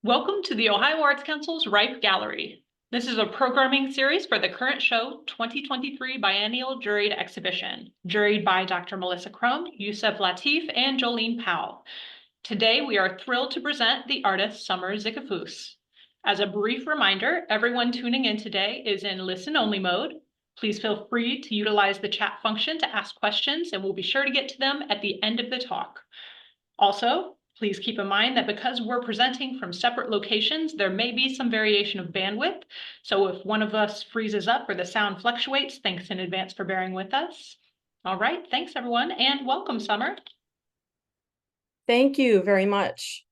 Welcome to the Ohio Arts Council's Ripe Gallery. This is a programming series for the current show 2023 Biennial Juried exhibition, juried by Dr. Melissa Crum, Yusef Latif, and Jolene Powell. Today, we are thrilled to present the artist Summer Zickefoose. As a brief reminder, everyone tuning in today is in listen-only mode. Please feel free to utilize the chat function to ask questions, and we'll be sure to get to them at the end of the talk. Also, please keep in mind that because we're presenting from separate locations, there may be some variation of bandwidth. So if one of us freezes up or the sound fluctuates, thanks in advance for bearing with us. All right, thanks everyone, and welcome, Summer. Thank you very much.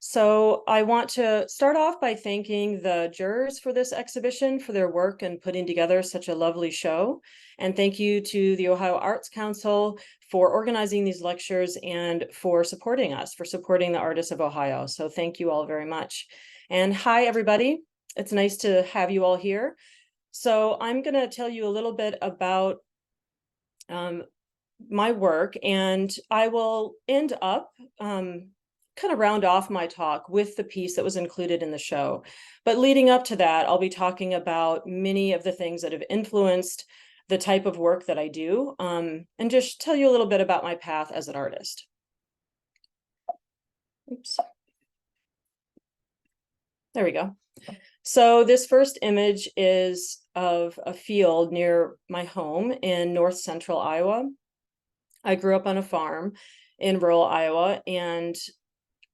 So I want to start off by thanking the jurors for this exhibition for their work in putting together such a lovely show. And thank you to the Ohio Arts Council for organizing these lectures and for supporting us, for supporting the artists of Ohio. So thank you all very much. And hi, everybody. It's nice to have you all here. So I'm going to tell you a little bit about my work, and I will end up kind of round off my talk with the piece that was included in the show. But leading up to that, I'll be talking about many of the things that have influenced the type of work that I do, and just tell you a little bit about my path as an artist. Oops. There we go. So this first image is of a field near my home in north central Iowa. I grew up on a farm in rural Iowa, and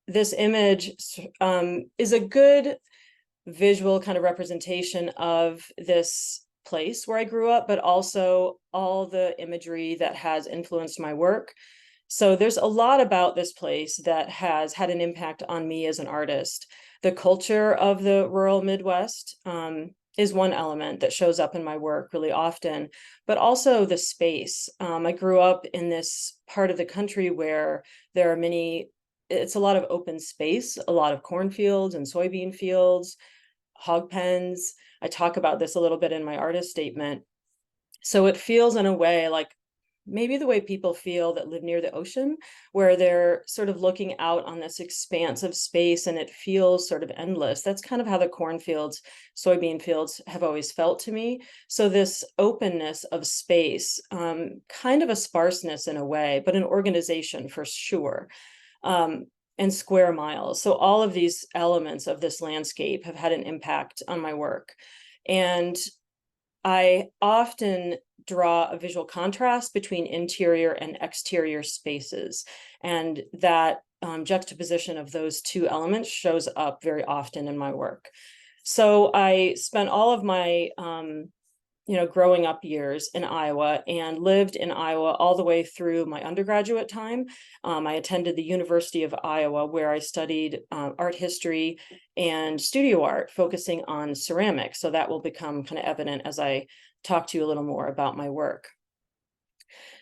this image is a good visual kind of representation of this place where I grew up, but also all the imagery that has influenced my work. So there's a lot about this place that has had an impact on me as an artist. The culture of the rural Midwest is one element that shows up in my work really often, but also the space. I grew up in this part of the country where there are it's a lot of open space, a lot of cornfields and soybean fields, hog pens. I talk about this a little bit in my artist statement. So it feels in a way like maybe the way people feel that live near the ocean, where they're sort of looking out on this expanse of space and it feels sort of endless. That's kind of how the cornfields, soybean fields have always felt to me. So this openness of space, kind of a sparseness in a way, but an organization for sure. And square miles. So all of these elements of this landscape have had an impact on my work. And I often draw a visual contrast between interior and exterior spaces. And that juxtaposition of those two elements shows up very often in my work. So I spent all of my growing up years in Iowa and lived in Iowa all the way through my undergraduate time. I attended the University of Iowa, where I studied art history and studio art, focusing on ceramics. So that will become kind of evident as I talk to you a little more about my work.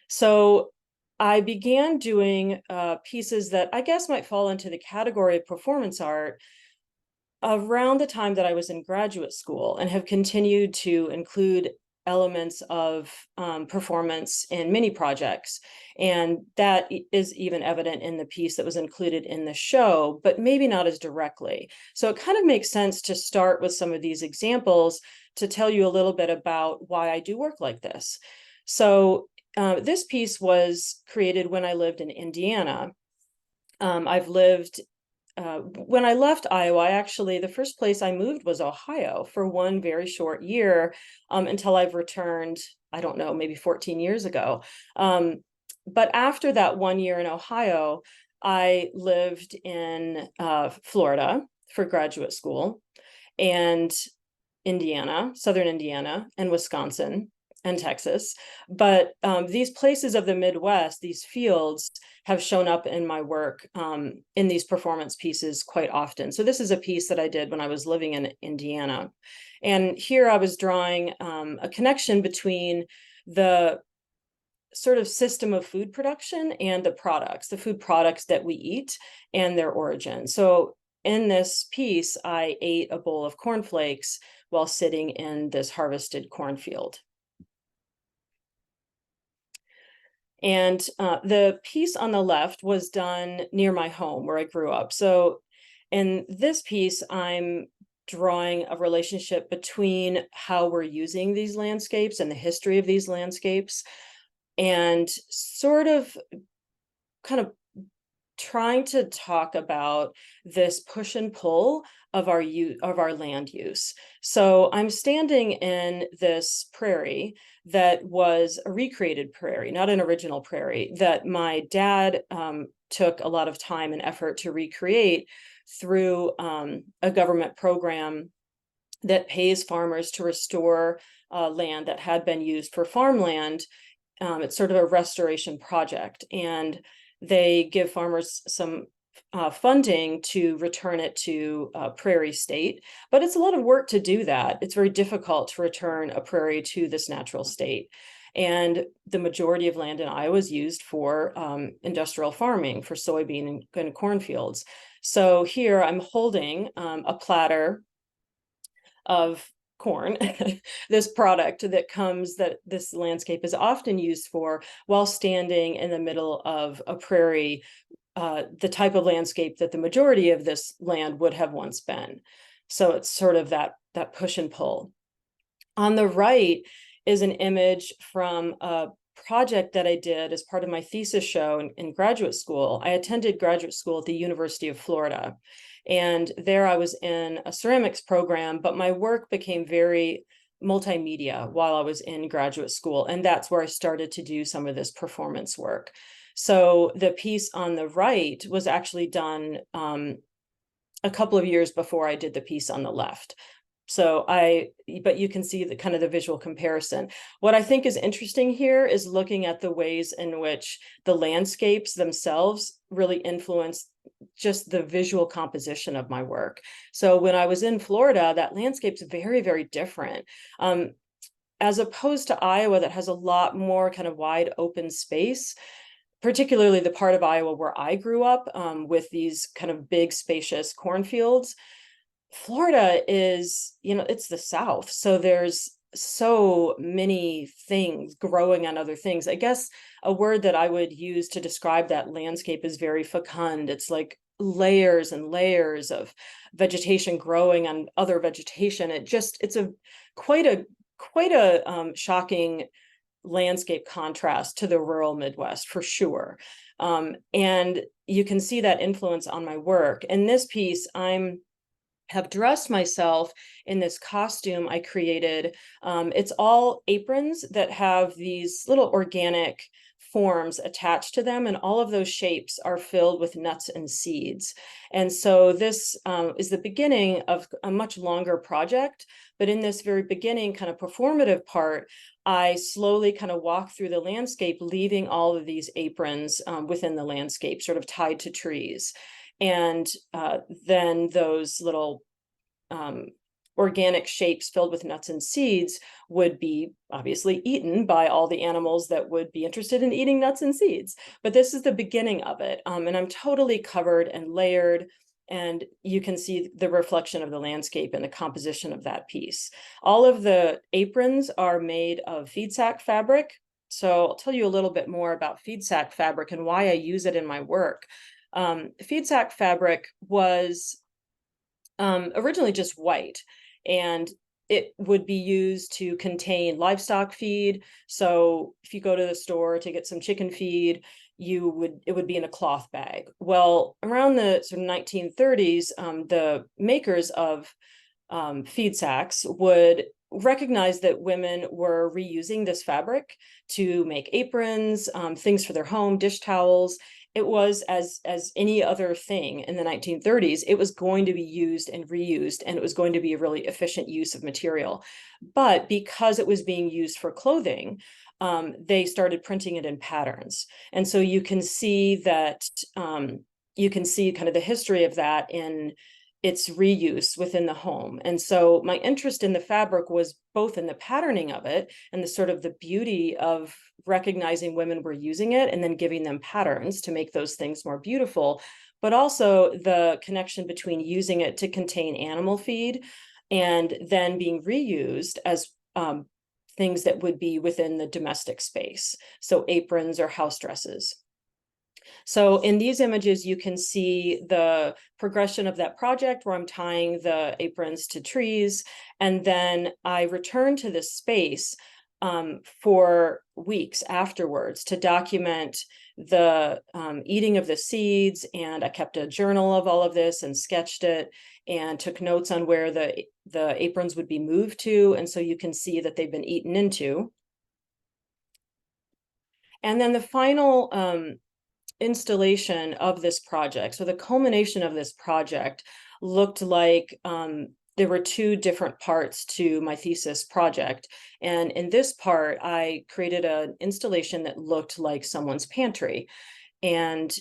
So I began doing pieces that I guess might fall into the category of performance art around the time that I was in graduate school, and have continued to include elements of performance in many projects. And that is even evident in the piece that was included in the show, but maybe not as directly. So it kind of makes sense to start with some of these examples to tell you a little bit about why I do work like this. So this piece was created when I lived in Indiana. I've lived when I left Iowa, the first place I moved was Ohio for one very short year, until I've returned, I don't know, maybe 14 years ago. But after that 1 year in Ohio, I lived in Florida for graduate school, and Indiana, Southern Indiana, and Wisconsin, and Texas. But these places of the Midwest, these fields, have shown up in my work in these performance pieces quite often. So this is a piece that I did when I was living in Indiana. And here I was drawing a connection between the sort of system of food production and the food products that we eat and their origin. So in this piece, I ate a bowl of cornflakes while sitting in this harvested cornfield. And the piece on the left was done near my home where I grew up. So In this piece, I'm drawing a relationship between how we're using these landscapes and the history of these landscapes, and sort of kind of trying to talk about this push and pull of our land use. So I'm standing in this prairie that was a recreated prairie, not an original prairie, that my dad took a lot of time and effort to recreate through a government program that pays farmers to restore land that had been used for farmland. It's sort of a restoration project, and they give farmers some funding to return it to prairie state, but it's a lot of work to do that. It's very difficult to return a prairie to this natural state. And the majority of land in Iowa is used for industrial farming, for soybean and cornfields. So here I'm holding a platter of corn, this product that this landscape is often used for, while standing in the middle of a prairie, the type of landscape that the majority of this land would have once been. So it's sort of that push and pull. On the right is an image from a project that I did as part of my thesis show in graduate school. I attended graduate school at the University of Florida, and there I was in a ceramics program, but my work became very multimedia while I was in graduate school, and that's where I started to do some of this performance work. So the piece on the right was actually done a couple of years before I did the piece on the left. But you can see the kind of the visual comparison. What I think is interesting here is looking at the ways in which the landscapes themselves really influence just the visual composition of my work. So when I was in Florida, that landscape's very, very different. As opposed to Iowa, that has a lot more kind of wide open space, particularly the part of Iowa where I grew up, with these kind of big, spacious cornfields. Florida is, it's the South. So there's so many things growing on other things. I guess a word that I would use to describe that landscape is very fecund. It's like layers and layers of vegetation growing on other vegetation. It's quite a shocking landscape contrast to the rural Midwest, for sure. And you can see that influence on my work. In this piece, have dressed myself in this costume I created. It's all aprons that have these little organic forms attached to them, and all of those shapes are filled with nuts and seeds. And so this is the beginning of a much longer project, but in this very beginning kind of performative part, I slowly kind of walk through the landscape, leaving all of these aprons within the landscape, sort of tied to trees. And then those little organic shapes filled with nuts and seeds would be obviously eaten by all the animals that would be interested in eating nuts and seeds. But this is the beginning of it. And I'm totally covered and layered, and you can see the reflection of the landscape and the composition of that piece. All of the aprons are made of feed sack fabric. So I'll tell you a little bit more about feed sack fabric and why I use it in my work. Feed sack fabric was originally just white, and it would be used to contain livestock feed. So if you go to the store to get some chicken feed, it would be in a cloth bag. Well, around the sort of 1930s, the makers of feed sacks would recognize that women were reusing this fabric to make aprons, things for their home, dish towels. It was as any other thing in the 1930s, it was going to be used and reused, and it was going to be a really efficient use of material. But because it was being used for clothing, they started printing it in patterns. And so you can see that, you can see kind of the history of that in its reuse within the home. And so my interest in the fabric was both in the patterning of it and the sort of the beauty of recognizing women were using it and then giving them patterns to make those things more beautiful, but also the connection between using it to contain animal feed and then being reused as things that would be within the domestic space. So aprons or house dresses. So in these images, you can see the progression of that project where I'm tying the aprons to trees. And then I return to this space for weeks afterwards to document the eating of the seeds. And I kept a journal of all of this and sketched it and took notes on where the aprons would be moved to. And so you can see that they've been eaten into. And then the final installation of this project, so the culmination of this project looked like there were two different parts to my thesis project. And in this part, I created an installation that looked like someone's pantry. And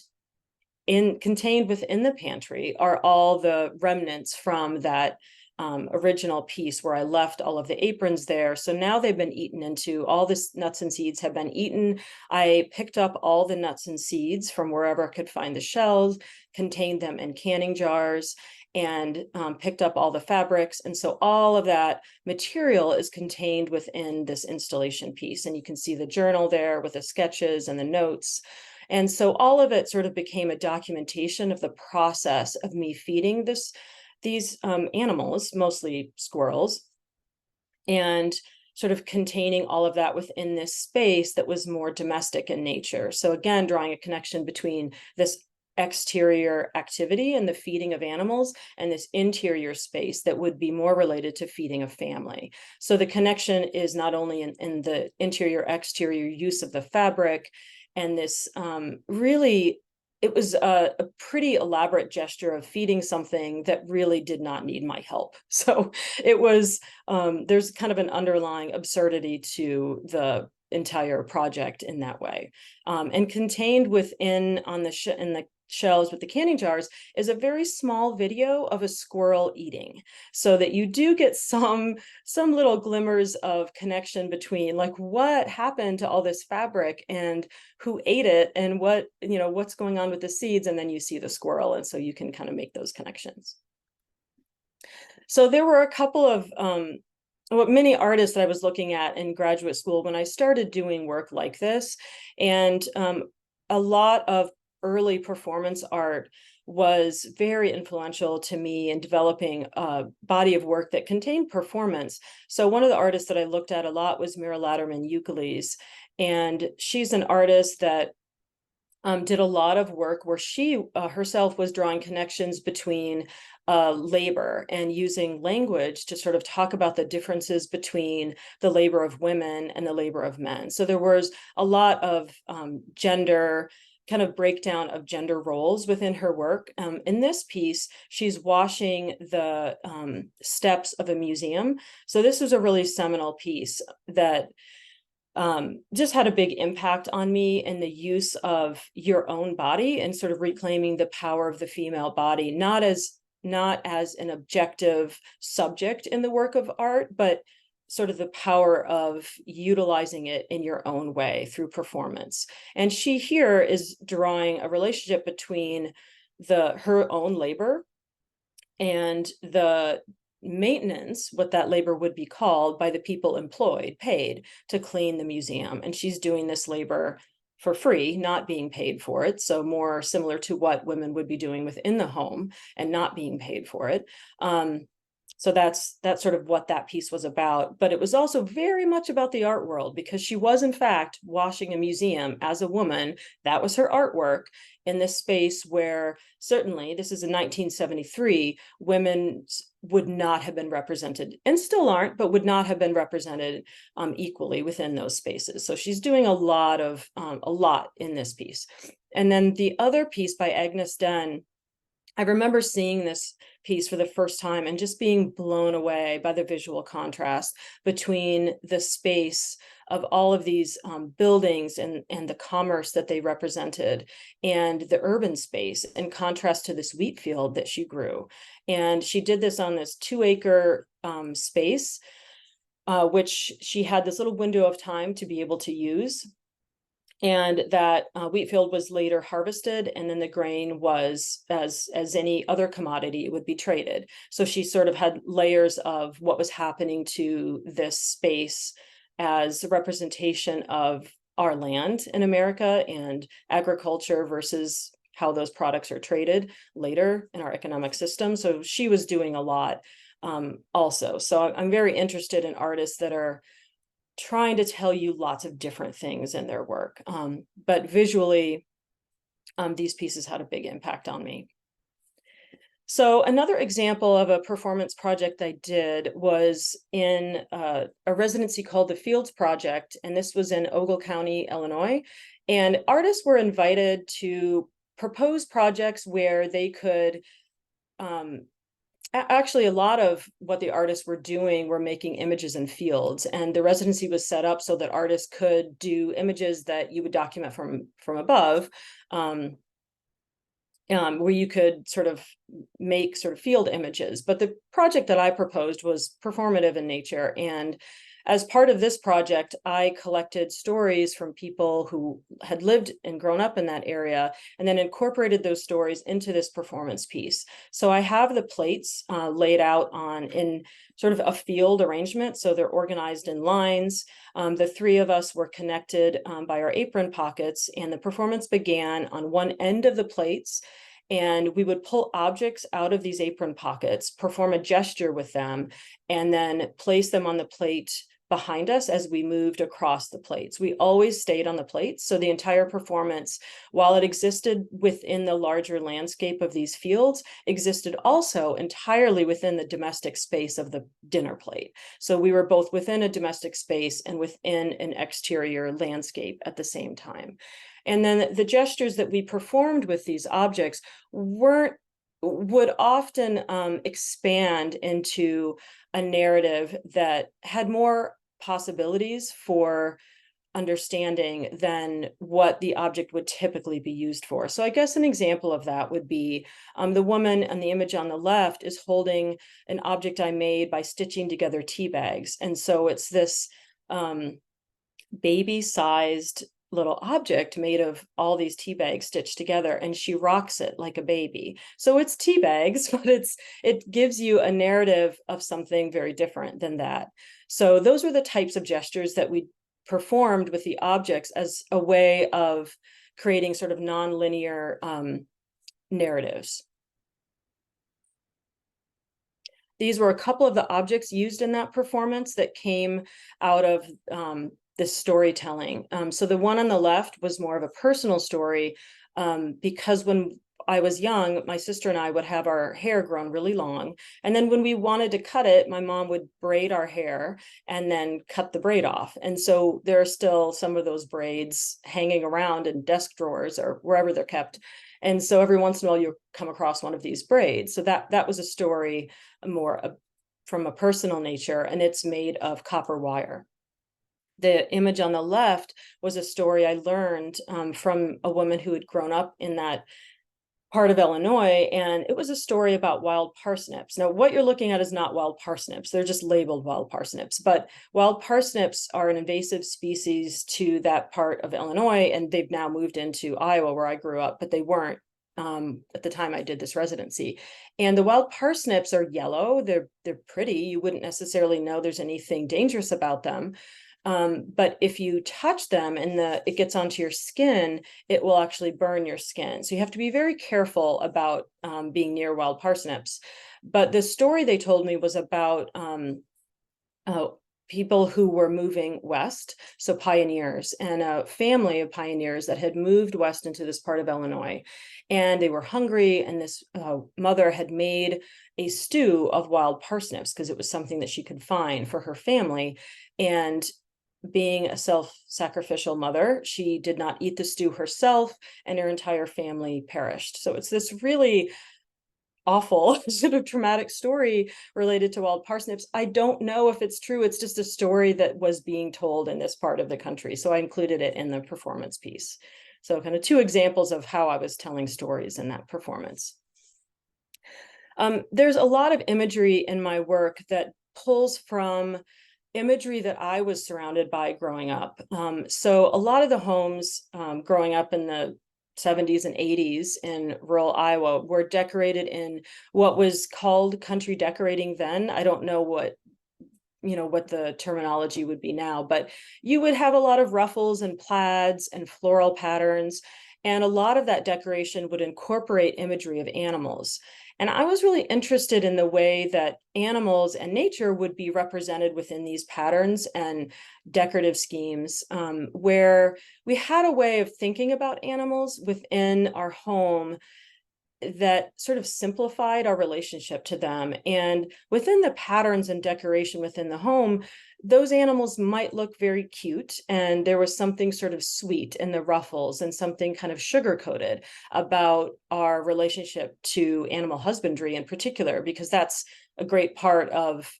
contained within the pantry are all the remnants from that original piece where I left all of the aprons there. So now they've been eaten into, all this nuts and seeds have been eaten. I picked up all the nuts and seeds from wherever I could find the shells, contained them in canning jars, and picked up all the fabrics. And so all of that material is contained within this installation piece. And you can see the journal there with the sketches and the notes. And so all of it sort of became a documentation of the process of me feeding these animals, mostly squirrels, and sort of containing all of that within this space that was more domestic in nature. So again, drawing a connection between this exterior activity and the feeding of animals and this interior space that would be more related to feeding a family. So the connection is not only in the interior exterior use of the fabric and this really, it was a pretty elaborate gesture of feeding something that really did not need my help. So it was, there's kind of an underlying absurdity to the entire project in that way. And contained within in the shelves with the canning jars is a very small video of a squirrel eating, so that you do get some little glimmers of connection between like what happened to all this fabric and who ate it and what, you know, what's going on with the seeds, and then you see the squirrel, and so you can kind of make those connections. So there were a couple of many artists that I was looking at in graduate school when I started doing work like this, and a lot of early performance art was very influential to me in developing a body of work that contained performance. So one of the artists that I looked at a lot was Mira Latterman Euclides, and she's an artist that did a lot of work where she herself was drawing connections between labor and using language to sort of talk about the differences between the labor of women and the labor of men. So there was a lot of gender kind of breakdown of gender roles within her work. In this piece, she's washing the steps of a museum. So this was a really seminal piece that just had a big impact on me in the use of your own body and sort of reclaiming the power of the female body, not as an objective subject in the work of art, but sort of the power of utilizing it in your own way through performance. And she here is drawing a relationship between her own labor and the maintenance, what that labor would be called, by the people employed, paid to clean the museum. And she's doing this labor for free, not being paid for it. So more similar to what women would be doing within the home and not being paid for it. So that's sort of what that piece was about. But it was also very much about the art world, because she was in fact washing a museum as a woman. That was her artwork in this space where certainly, this is in 1973, women would not have been represented, and still aren't, but would not have been represented equally within those spaces. So she's doing a lot in this piece. And then the other piece by Agnes Den, I remember seeing this piece for the first time and just being blown away by the visual contrast between the space of all of these buildings and the commerce that they represented and the urban space, in contrast to this wheat field that she grew. And she did this on this 2-acre space, which she had this little window of time to be able to use. And that wheat field was later harvested, and then the grain was, as any other commodity, it would be traded. So she sort of had layers of what was happening to this space as a representation of our land in America and agriculture versus how those products are traded later in our economic system. So she was doing a lot also. So I'm very interested in artists that are trying to tell you lots of different things in their work. But visually, these pieces had a big impact on me. So another example of a performance project I did was in a residency called the Fields Project, and this was in Ogle County, Illinois. And artists were invited to propose projects where they could, actually a lot of what the artists were doing were making images in fields, and the residency was set up so that artists could do images that you would document from above. Where you could sort of make sort of field images. But the project that I proposed was performative in nature. And as part of this project, I collected stories from people who had lived and grown up in that area, and then incorporated those stories into this performance piece. So I have the plates laid out in sort of a field arrangement. So they're organized in lines. The three of us were connected by our apron pockets, and the performance began on one end of the plates. And we would pull objects out of these apron pockets, perform a gesture with them, and then place them on the plate behind us as we moved across the plates. We always stayed on the plates. So the entire performance, while it existed within the larger landscape of these fields, existed also entirely within the domestic space of the dinner plate. So we were both within a domestic space and within an exterior landscape at the same time. And then the gestures that we performed with these objects would often expand into a narrative that had more possibilities for understanding than what the object would typically be used for. So I guess an example of that would be the woman on the image on the left is holding an object I made by stitching together tea bags. And so it's this baby-sized little object made of all these tea bags stitched together, and she rocks it like a baby. So it's tea bags, but it gives you a narrative of something very different than that. So those were the types of gestures that we performed with the objects as a way of creating sort of non-linear narratives. These were a couple of the objects used in that performance that came out of this storytelling. So the one on the left was more of a personal story because when I was young, my sister and I would have our hair grown really long. And then when we wanted to cut it, my mom would braid our hair and then cut the braid off. And so there are still some of those braids hanging around in desk drawers or wherever they're kept. And so every once in a while you'll come across one of these braids. So that was a story more from a personal nature, and it's made of copper wire. The image on the left was a story I learned from a woman who had grown up in that part of Illinois, and it was a story about wild parsnips. Now, what you're looking at is not wild parsnips. They're just labeled wild parsnips, but wild parsnips are an invasive species to that part of Illinois, and they've now moved into Iowa, where I grew up, but they weren't at the time I did this residency. And the wild parsnips are yellow. They're pretty. You wouldn't necessarily know there's anything dangerous about them. But if you touch them and it gets onto your skin, it will actually burn your skin. So you have to be very careful about being near wild parsnips. But the story they told me was about people who were moving west, so pioneers, and a family of pioneers that had moved west into this part of Illinois. And they were hungry, and this mother had made a stew of wild parsnips because it was something that she could find for her family. And being a self-sacrificial mother, she did not eat the stew herself, and her entire family perished. So it's this really awful sort of traumatic story related to wild parsnips. I don't know if it's true. It's just a story that was being told in this part of the country. So I included it in the performance piece. So kind of two examples of how I was telling stories in that performance. There's a lot of imagery in my work that pulls from imagery that I was surrounded by growing up. So a lot of the homes growing up in the 70s and 80s in rural Iowa were decorated in what was called country decorating then. I don't know what what the terminology would be now, but you would have a lot of ruffles and plaids and floral patterns. And a lot of that decoration would incorporate imagery of animals. And I was really interested in the way that animals and nature would be represented within these patterns and decorative schemes, where we had a way of thinking about animals within our home that sort of simplified our relationship to them. And within the patterns and decoration within the home, those animals might look very cute. And there was something sort of sweet in the ruffles and something kind of sugar coated about our relationship to animal husbandry in particular, because that's a great part of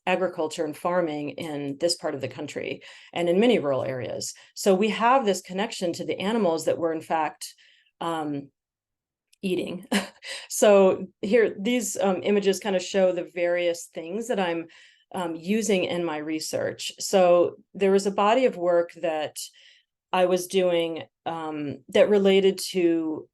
agriculture and farming in this part of the country and in many rural areas. So we have this connection to the animals that we're in fact eating. So here, these images kind of show the various things that I'm using in my research. So there was a body of work that I was doing that related to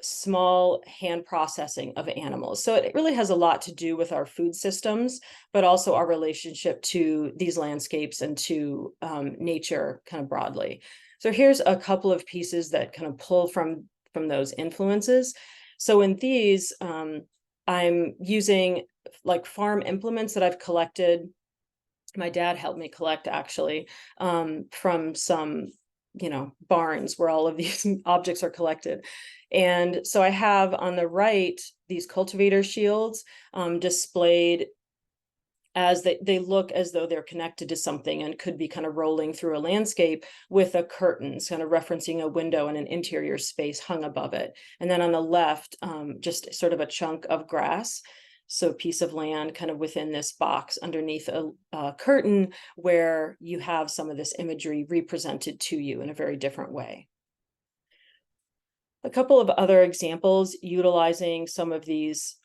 small hand processing of animals. So it really has a lot to do with our food systems, but also our relationship to these landscapes and to nature kind of broadly. So here's a couple of pieces that kind of pull from those influences. So in these, I'm using like farm implements that I've collected. My dad helped me collect actually, from some, barns where all of these objects are collected. And so I have on the right, these cultivator shields displayed as they look as though they're connected to something and could be kind of rolling through a landscape with a curtain, kind of referencing a window and an interior space hung above it. And then on the left, just sort of a chunk of grass. So a piece of land kind of within this box underneath a curtain where you have some of this imagery represented to you in a very different way. A couple of other examples utilizing some of these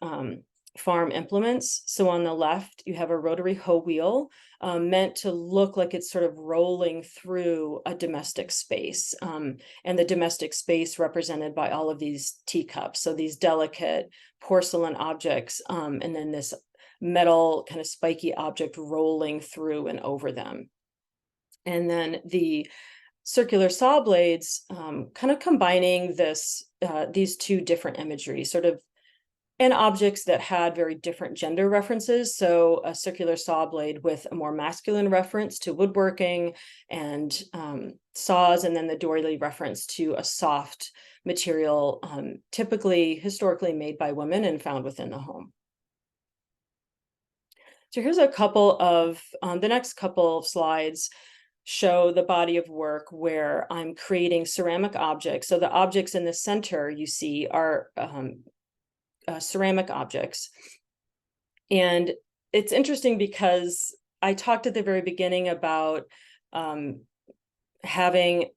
farm implements. So on the left, you have a rotary hoe wheel meant to look like it's sort of rolling through a domestic space. And the domestic space represented by all of these teacups. So these delicate porcelain objects, and then this metal kind of spiky object rolling through and over them. And then the circular saw blades kind of combining these two different imagery, sort of, and objects that had very different gender references. So a circular saw blade with a more masculine reference to woodworking and saws, and then the doily reference to a soft material, typically historically made by women and found within the home. So here's a couple of, the next couple of slides show the body of work where I'm creating ceramic objects. So the objects in the center you see are ceramic objects. And it's interesting because I talked at the very beginning about having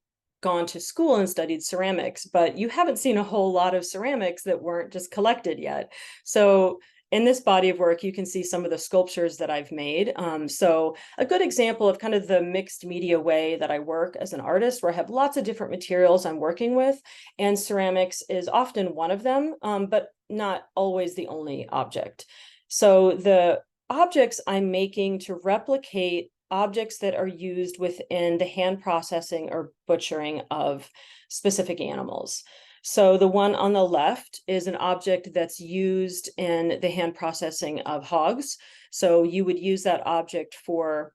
gone to school and studied ceramics, but you haven't seen a whole lot of ceramics that weren't just collected yet. So in this body of work, you can see some of the sculptures that I've made. So a good example of kind of the mixed media way that I work as an artist, where I have lots of different materials I'm working with, and ceramics is often one of them, but not always the only object. So the objects I'm making to replicate objects that are used within the hand processing or butchering of specific animals. So the one on the left is an object that's used in the hand processing of hogs. So you would use that object for,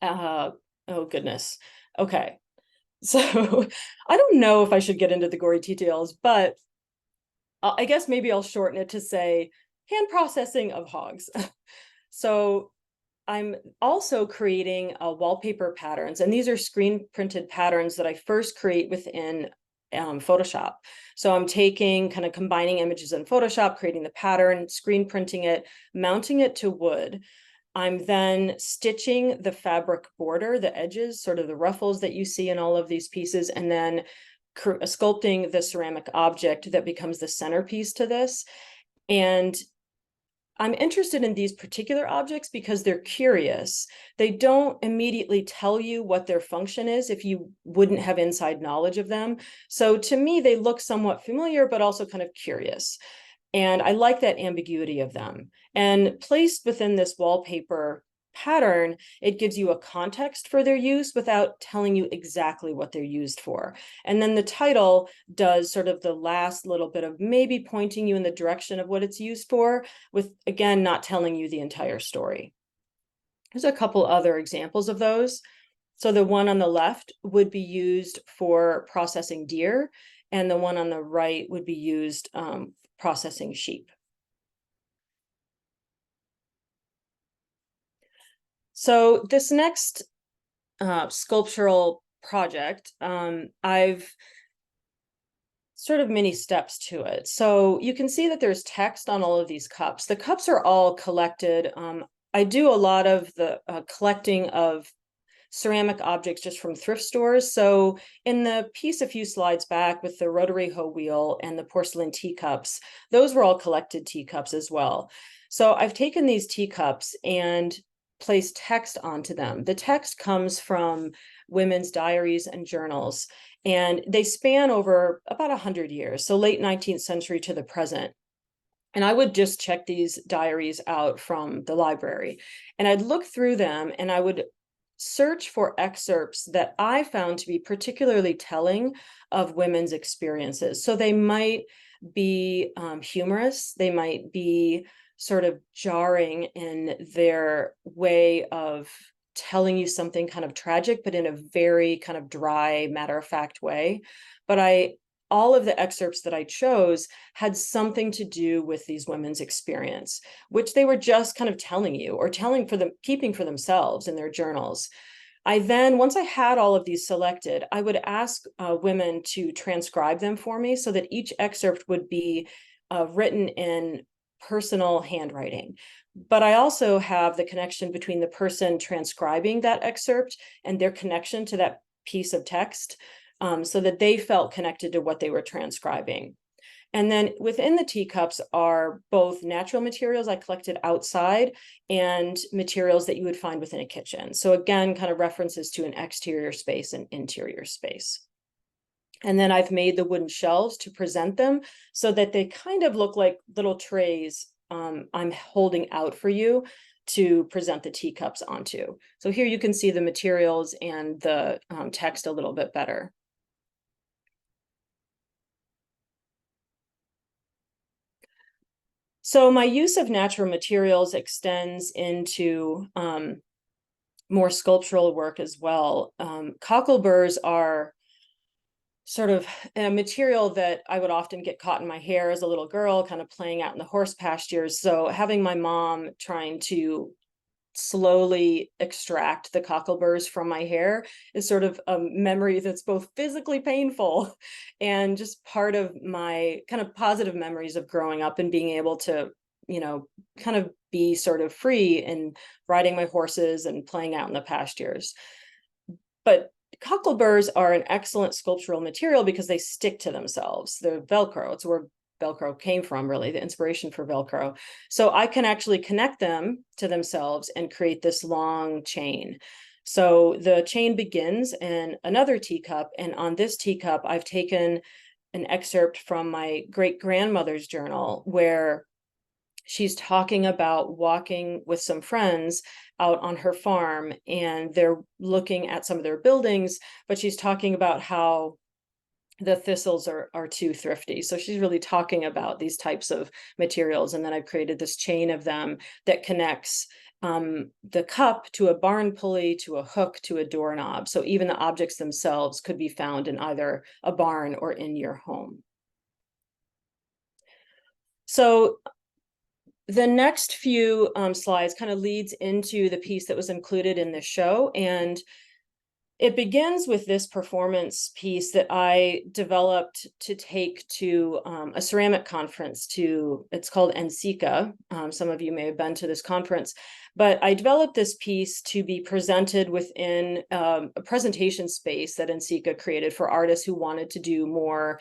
oh goodness. Okay. So I don't know if I should get into the gory details, but I guess maybe I'll shorten it to say hand processing of hogs. So I'm also creating wallpaper patterns, and these are screen printed patterns that I first create within Photoshop. So I'm taking, kind of combining images in Photoshop, creating the pattern, screen printing it, mounting it to wood. I'm then stitching the fabric border, the edges, sort of the ruffles that you see in all of these pieces, and then sculpting the ceramic object that becomes the centerpiece to this. And I'm interested in these particular objects because they're curious. They don't immediately tell you what their function is if you wouldn't have inside knowledge of them. So to me, they look somewhat familiar, but also kind of curious. And I like that ambiguity of them. And placed within this wallpaper pattern, it gives you a context for their use without telling you exactly what they're used for. And then the title does sort of the last little bit of maybe pointing you in the direction of what it's used for, with, again, not telling you the entire story. There's a couple other examples of those. So the one on the left would be used for processing deer, and the one on the right would be used processing sheep. So this next sculptural project, I've sort of many steps to it. So you can see that there's text on all of these cups. The cups are all collected. I do a lot of the collecting of ceramic objects just from thrift stores. So in the piece a few slides back with the rotary hoe wheel and the porcelain teacups, those were all collected teacups as well. So I've taken these teacups and placed text onto them. The text comes from women's diaries and journals, and they span over about 100 years, so late 19th century to the present. And I would just check these diaries out from the library, and I'd look through them and I would search for excerpts that I found to be particularly telling of women's experiences. So they might be humorous, they might be sort of jarring in their way of telling you something kind of tragic, but in a very kind of dry, matter-of-fact way. But all of the excerpts that I chose had something to do with these women's experience, which they were just kind of telling you or telling for them, keeping for themselves in their journals. I then, once I had all of these selected, I would ask women to transcribe them for me so that each excerpt would be written in personal handwriting. But I also have the connection between the person transcribing that excerpt and their connection to that piece of text, so that they felt connected to what they were transcribing. And then within the teacups are both natural materials I collected outside and materials that you would find within a kitchen. So again, kind of references to an exterior space and interior space. And then I've made the wooden shelves to present them so that they kind of look like little trays I'm holding out for you to present the teacups onto. So here you can see the materials and the text a little bit better. So my use of natural materials extends into more sculptural work as well. Cockleburs are sort of a material that I would often get caught in my hair as a little girl, kind of playing out in the horse pastures. So having my mom trying to slowly extract the cockleburs from my hair is sort of a memory that's both physically painful and just part of my kind of positive memories of growing up and being able to, kind of be sort of free and riding my horses and playing out in the pastures. But cockleburs are an excellent sculptural material because they stick to themselves. They're Velcro. It's where Velcro came from, really, the inspiration for Velcro. So I can actually connect them to themselves and create this long chain. So the chain begins in another teacup, and on this teacup, I've taken an excerpt from my great-grandmother's journal where she's talking about walking with some friends out on her farm, and they're looking at some of their buildings, but she's talking about how the thistles are too thrifty. So she's really talking about these types of materials. And then I've created this chain of them that connects the cup to a barn pulley, to a hook, to a doorknob. So even the objects themselves could be found in either a barn or in your home. So the next few slides kind of leads into the piece that was included in this show. And it begins with this performance piece that I developed to take to a ceramic conference it's called NCECA. Some of you may have been to this conference, but I developed this piece to be presented within a presentation space that NCECA created for artists who wanted to do more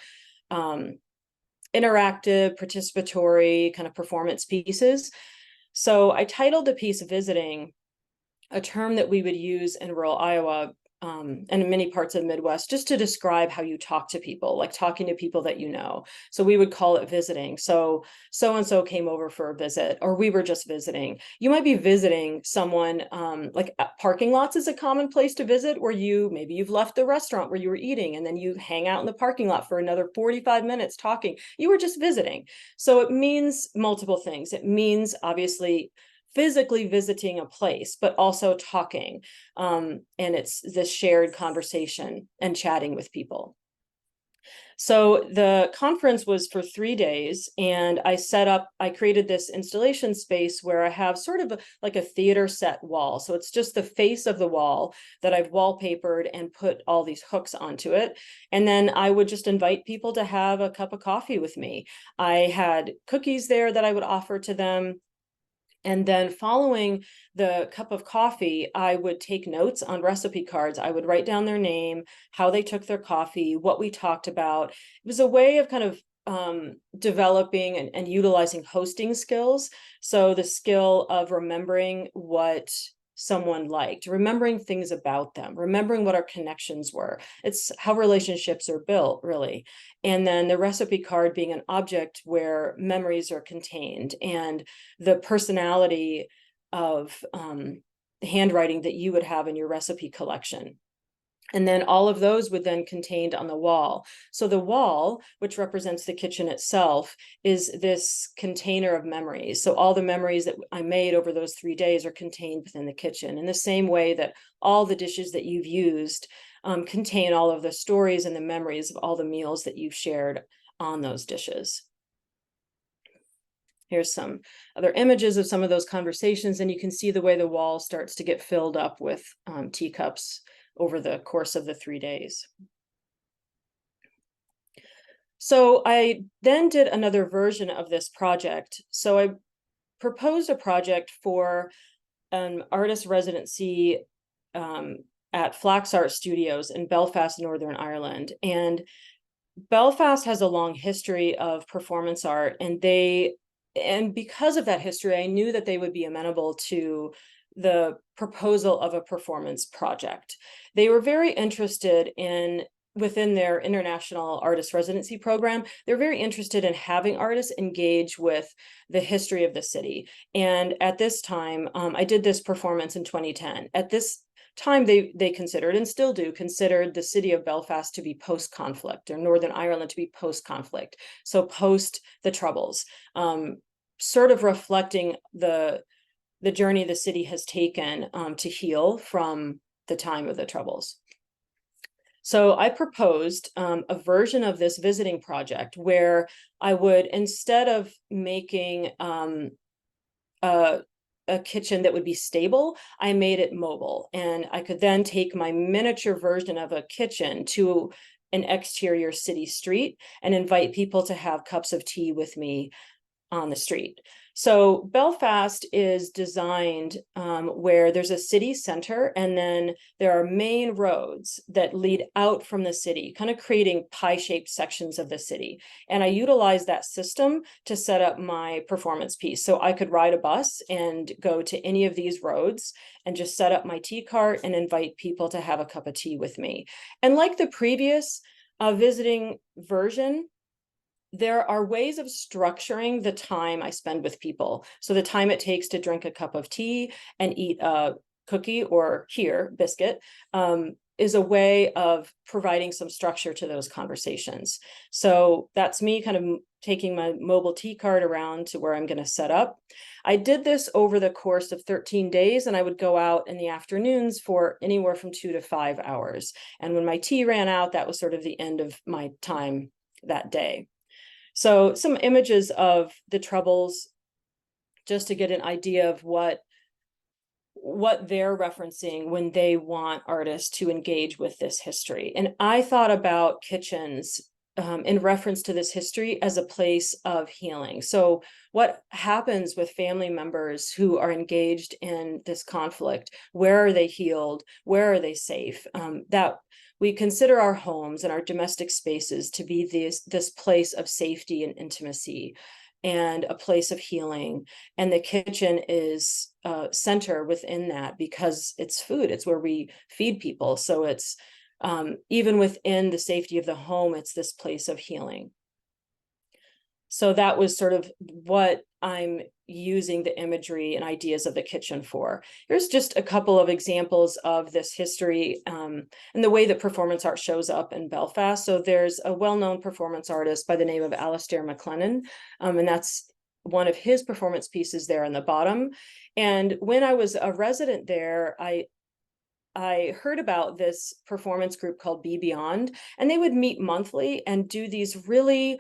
interactive, participatory kind of performance pieces. So I titled the piece "Visiting," a term that we would use in rural Iowa and in many parts of the Midwest, just to describe how you talk to people, like talking to people that you know. So we would call it visiting. So and so came over for a visit, or we were just visiting. You might be visiting someone, like parking lots is a common place to visit, where maybe you've left the restaurant where you were eating and then you hang out in the parking lot for another 45 minutes talking. You were just visiting. So it means multiple things. It means obviously physically visiting a place, but also talking. And it's this shared conversation and chatting with people. So the conference was for 3 days, and I created this installation space where I have sort of like a theater set wall. So it's just the face of the wall that I've wallpapered and put all these hooks onto it. And then I would just invite people to have a cup of coffee with me. I had cookies there that I would offer to them. And then following the cup of coffee, I would take notes on recipe cards. I would write down their name, how they took their coffee, what we talked about. It was a way of kind of developing and utilizing hosting skills. So the skill of remembering what someone liked, remembering things about them, remembering what our connections were. It's how relationships are built, really. And then the recipe card being an object where memories are contained, and the personality of handwriting that you would have in your recipe collection. And then all of those would then contained on the wall. So the wall, which represents the kitchen itself, is this container of memories. So all the memories that I made over those 3 days are contained within the kitchen, in the same way that all the dishes that you've used contain all of the stories and the memories of all the meals that you've shared on those dishes. Here's some other images of some of those conversations, and you can see the way the wall starts to get filled up with teacups over the course of the 3 days. So I then did another version of this project. So I proposed a project for an artist residency at Flax Art Studios in Belfast, Northern Ireland. And Belfast has a long history of performance art, and because of that history, I knew that they would be amenable to the proposal of a performance project. They were very interested within their international artist residency program, they're very interested in having artists engage with the history of the city. And at this time, I did this performance in 2010. At this time, they considered, and still do, considered the city of Belfast to be post-conflict, or Northern Ireland to be post-conflict. So post the Troubles, sort of reflecting the journey the city has taken to heal from the time of the Troubles. So I proposed a version of this visiting project where I would, instead of making a kitchen that would be stable, I made it mobile. And I could then take my miniature version of a kitchen to an exterior city street and invite people to have cups of tea with me on the street. So Belfast is designed where there's a city center, and then there are main roads that lead out from the city, kind of creating pie-shaped sections of the city. And I utilized that system to set up my performance piece. So I could ride a bus and go to any of these roads and just set up my tea cart and invite people to have a cup of tea with me. And like the previous visiting version, there are ways of structuring the time I spend with people. So the time it takes to drink a cup of tea and eat a cookie, or biscuit, is a way of providing some structure to those conversations. So that's me kind of taking my mobile tea cart around to where I'm going to set up. I did this over the course of 13 days, and I would go out in the afternoons for anywhere from 2 to 5 hours. And when my tea ran out, that was sort of the end of my time that day. So some images of the Troubles, just to get an idea of what they're referencing when they want artists to engage with this history. And I thought about kitchens in reference to this history as a place of healing. So what happens with family members who are engaged in this conflict? Where are they healed? Where are they safe? That we consider our homes and our domestic spaces to be this place of safety and intimacy. and a place of healing. And the kitchen is center within that because it's food. It's where we feed people. So it's even within the safety of the home, it's this place of healing. So that was sort of what I'm using the imagery and ideas of the kitchen for. Here's just a couple of examples of this history and the way that performance art shows up in Belfast. So there's a well-known performance artist by the name of Alistair MacLennan, and that's one of his performance pieces there on the bottom. And when I was a resident there, I heard about this performance group called Be Beyond, and they would meet monthly and do these really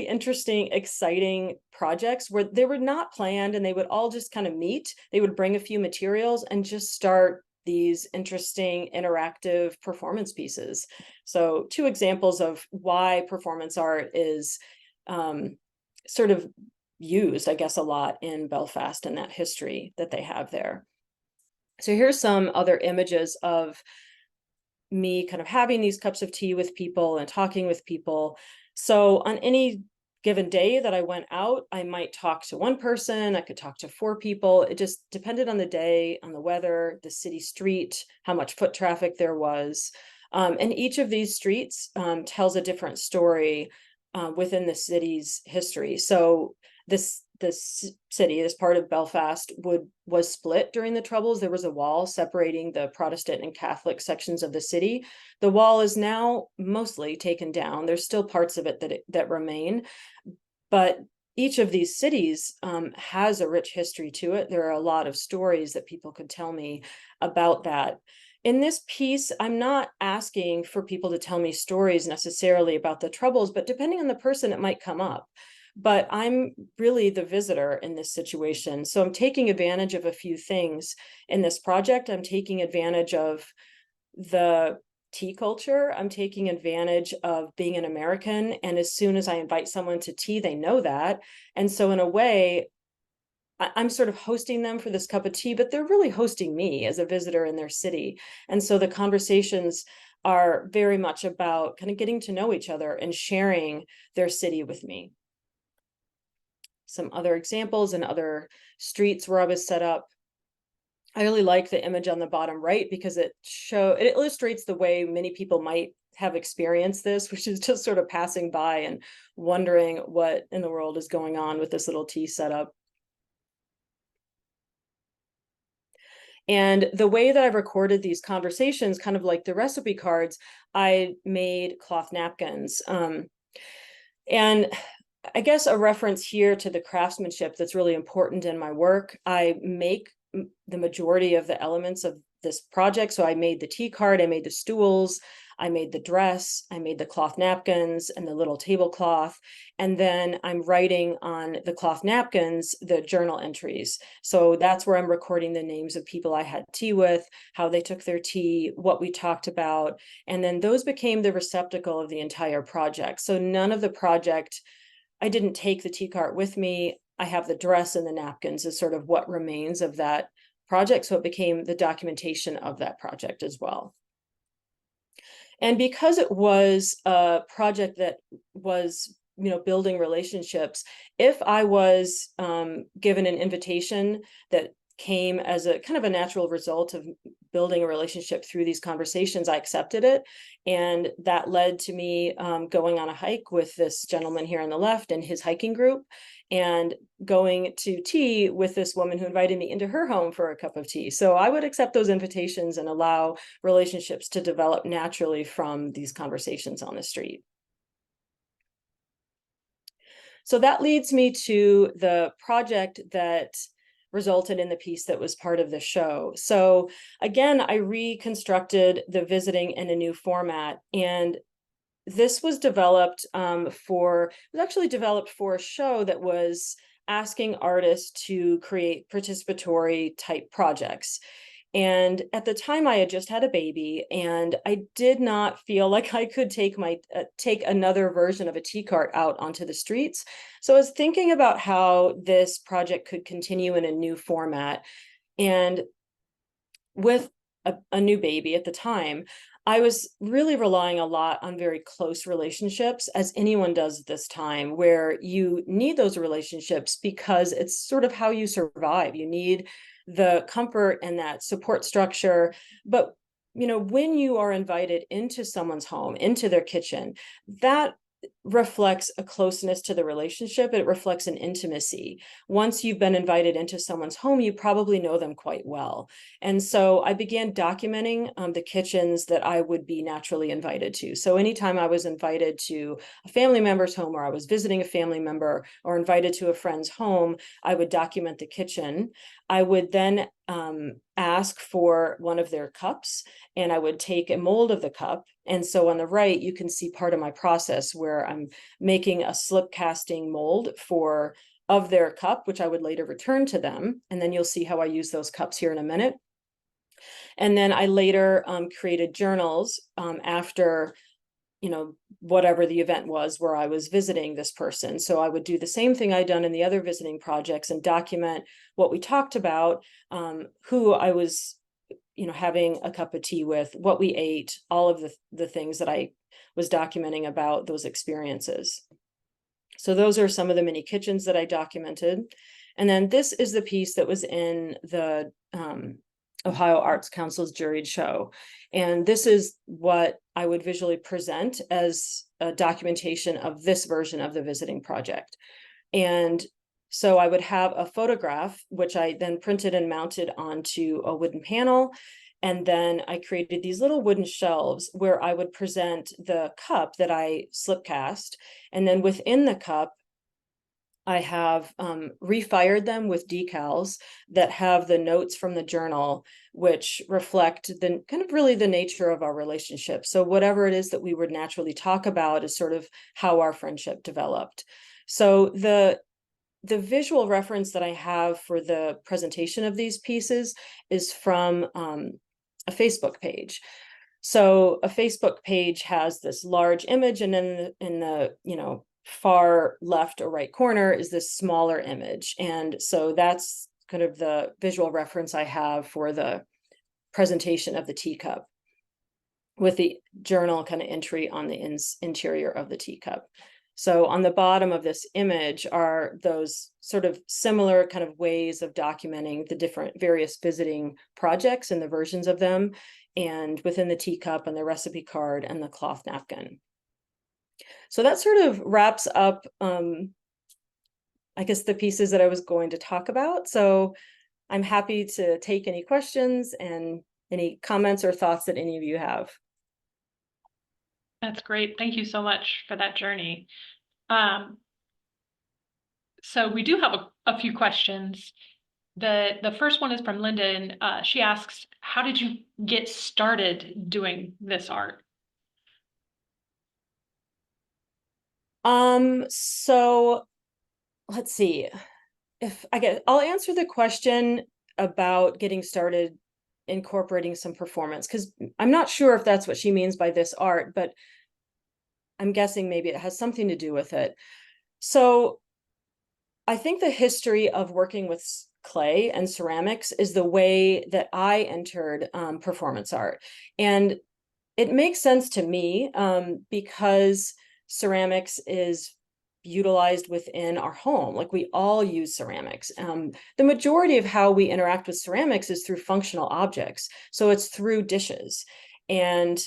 interesting, exciting projects where they were not planned and they would all just kind of meet. They would bring a few materials and just start these interesting interactive performance pieces. So 2 examples of why performance art is sort of used, I guess, a lot in Belfast and that history that they have there. So here's some other images of me kind of having these cups of tea with people and talking with people. So on any given day that I went out, I might talk to one person, I could talk to 4 people. It just depended on the day, on the weather, the city street, how much foot traffic there was. And each of these streets tells a different story within the city's history. So this city, this part of Belfast, was split during the Troubles. There was a wall separating the Protestant and Catholic sections of the city. The wall is now mostly taken down. There's still parts of it that remain, but each of these cities has a rich history to it. There are a lot of stories that people could tell me about that. In this piece, I'm not asking for people to tell me stories necessarily about the Troubles, but depending on the person, it might come up. But I'm really the visitor in this situation. So I'm taking advantage of a few things in this project. I'm taking advantage of the tea culture. I'm taking advantage of being an American. And as soon as I invite someone to tea, they know that. And so in a way, I'm sort of hosting them for this cup of tea, but they're really hosting me as a visitor in their city. And so the conversations are very much about kind of getting to know each other and sharing their city with me. Some other examples and other streets where I was set up. I really like the image on the bottom right because it illustrates the way many people might have experienced this, which is just sort of passing by and wondering what in the world is going on with this little tea setup. And the way that I've recorded these conversations, kind of like the recipe cards, I made cloth napkins. And I guess a reference here to the craftsmanship that's really important in my work. I make the majority of the elements of this project. So I made the tea card, I made the stools, I made the dress, I made the cloth napkins and the little tablecloth. And then I'm writing on the cloth napkins, the journal entries. So that's where I'm recording the names of people I had tea with, how they took their tea, what we talked about. And then those became the receptacle of the entire project. So none of the project, I didn't take the tea cart with me. I have the dress and the napkins as sort of what remains of that project. So it became the documentation of that project as well. And because it was a project that was, building relationships, if I was given an invitation that came as a kind of a natural result of building a relationship through these conversations, I accepted it. And that led to me going on a hike with this gentleman here on the left and his hiking group, and going to tea with this woman who invited me into her home for a cup of tea. So I would accept those invitations and allow relationships to develop naturally from these conversations on the street. So that leads me to the project that resulted in the piece that was part of the show. So again, I reconstructed the visiting in a new format, and this was developed for a show that was asking artists to create participatory type projects. And at the time I had just had a baby, and I did not feel like I could take another version of a tea cart out onto the streets. So I was thinking about how this project could continue in a new format. And with a new baby at the time, I was really relying a lot on very close relationships, as anyone does at this time, where you need those relationships because it's sort of how you survive. You need the comfort and that support structure. But when you are invited into someone's home, into their kitchen, that reflects a closeness to the relationship. It reflects an intimacy. Once you've been invited into someone's home, you probably know them quite well. And so I began documenting the kitchens that I would be naturally invited to. So anytime I was invited to a family member's home, or I was visiting a family member, or invited to a friend's home, I would document the kitchen. I would then ask for one of their cups, and I would take a mold of the cup. And so on the right, you can see part of my process where I'm making a slip casting mold of their cup, which I would later return to them. And then you'll see how I use those cups here in a minute. And then I later created journals after whatever the event was where I was visiting this person. So I would do the same thing I'd done in the other visiting projects and document what we talked about, who I was having a cup of tea with, what we ate, all of the things that I was documenting about those experiences. So those are some of the mini kitchens that I documented. And then this is the piece that was in the Ohio Arts Council's Juried show. And this is what I would visually present as a documentation of this version of the visiting project. And so I would have a photograph, which I then printed and mounted onto a wooden panel. And then I created these little wooden shelves where I would present the cup that I slip cast. And then within the cup, I have refired them with decals that have the notes from the journal, which reflect the kind of really the nature of our relationship. So whatever it is that we would naturally talk about is sort of how our friendship developed. So the visual reference that I have for the presentation of these pieces is from a Facebook page. So a Facebook page has this large image, and then in the far left or right corner is this smaller image. And so that's kind of the visual reference I have for the presentation of the teacup, with the journal kind of entry on the interior of the teacup. So on the bottom of this image are those sort of similar kind of ways of documenting the different various visiting projects and the versions of them, and within the teacup and the recipe card and the cloth napkin. So that sort of wraps up, I guess, the pieces that I was going to talk about. So I'm happy to take any questions and any comments or thoughts that any of you have. That's great. Thank you so much for that journey. So we do have a few questions. The first one is from Lyndon. She asks, how did you get started doing this art? So let's see. I'll answer the question about getting started incorporating some performance, because I'm not sure if that's what she means by this art, but I'm guessing maybe it has something to do with it. So I think the history of working with clay and ceramics is the way that I entered performance art. And it makes sense to me because ceramics is utilized within our home. Like, we all use ceramics. The majority of how we interact with ceramics is through functional objects. So it's through dishes. And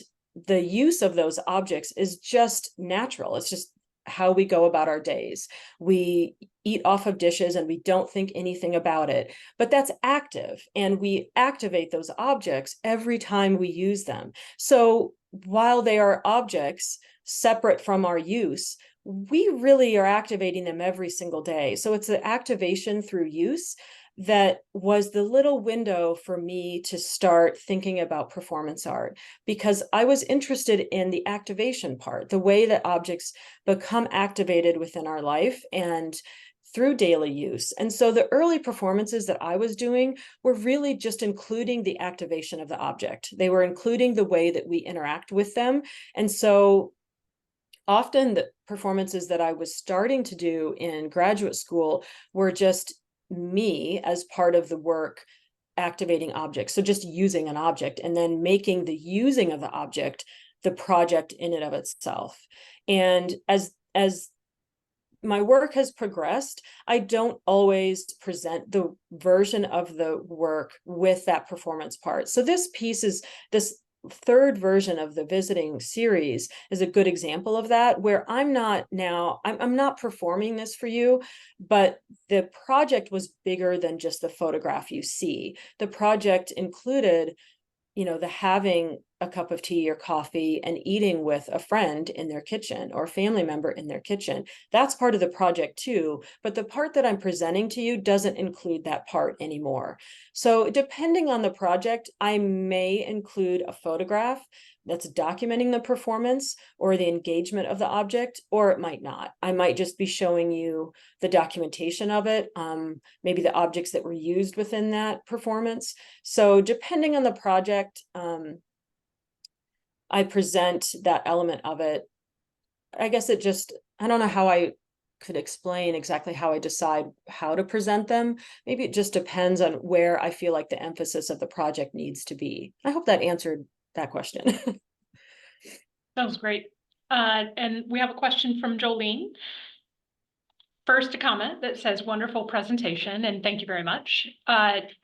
the use of those objects is just natural. It's just how we go about our days. We eat off of dishes and we don't think anything about it, but that's active, and we activate those objects every time we use them. So while they are objects separate from our use, we really are activating them every single day. So it's the activation through use that was the little window for me to start thinking about performance art, because I was interested in the activation part, the way that objects become activated within our life and through daily use. And so the early performances that I was doing were really just including the activation of the object. They were including the way that we interact with them. And so often the performances that I was starting to do in graduate school were just me as part of the work activating objects. So just using an object and then making the using of the object the project in and of itself. And as my work has progressed, I don't always present the version of the work with that performance part. So this piece is this third version of the visiting series is a good example of that, where I'm not performing this for you, but the project was bigger than just the photograph you see. The project included, the having a cup of tea or coffee and eating with a friend in their kitchen or a family member in their kitchen. That's part of the project too, but the part that I'm presenting to you doesn't include that part anymore. So depending on the project, I may include a photograph that's documenting the performance or the engagement of the object, or it might not. I might just be showing you the documentation of it, maybe the objects that were used within that performance. So depending on the project, I present that element of it. I guess I don't know how I could explain exactly how I decide how to present them. Maybe it just depends on where I feel like the emphasis of the project needs to be. I hope that answered that question. That was great. And we have a question from Jolene. First, a comment that says, wonderful presentation, and thank you very much.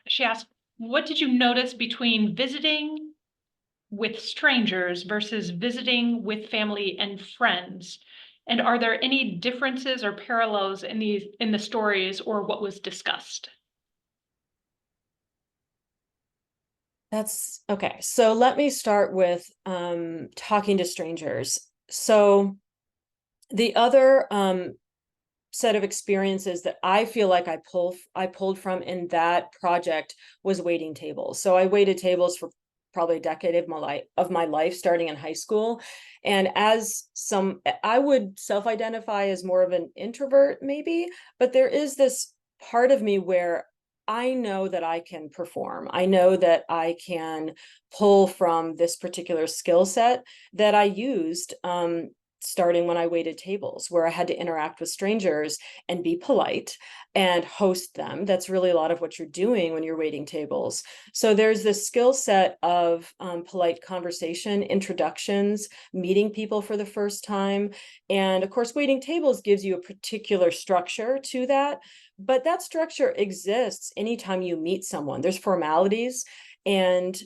She asked, what did you notice between visiting with strangers versus visiting with family and friends? And are there any differences or parallels in the stories or what was discussed? That's okay. So let me start with talking to strangers. So the other set of experiences that I feel like I pulled from in that project was waiting tables. So I waited tables for probably a decade of my life, starting in high school. And I would self-identify as more of an introvert, maybe, but there is this part of me where I know that I can perform. I know that I can pull from this particular skill set that I used starting when I waited tables, where I had to interact with strangers and be polite and host them. That's really a lot of what you're doing when you're waiting tables. So there's this skill set of polite conversation, introductions, meeting people for the first time. And of course, waiting tables gives you a particular structure to that, but that structure exists anytime you meet someone. There's formalities, and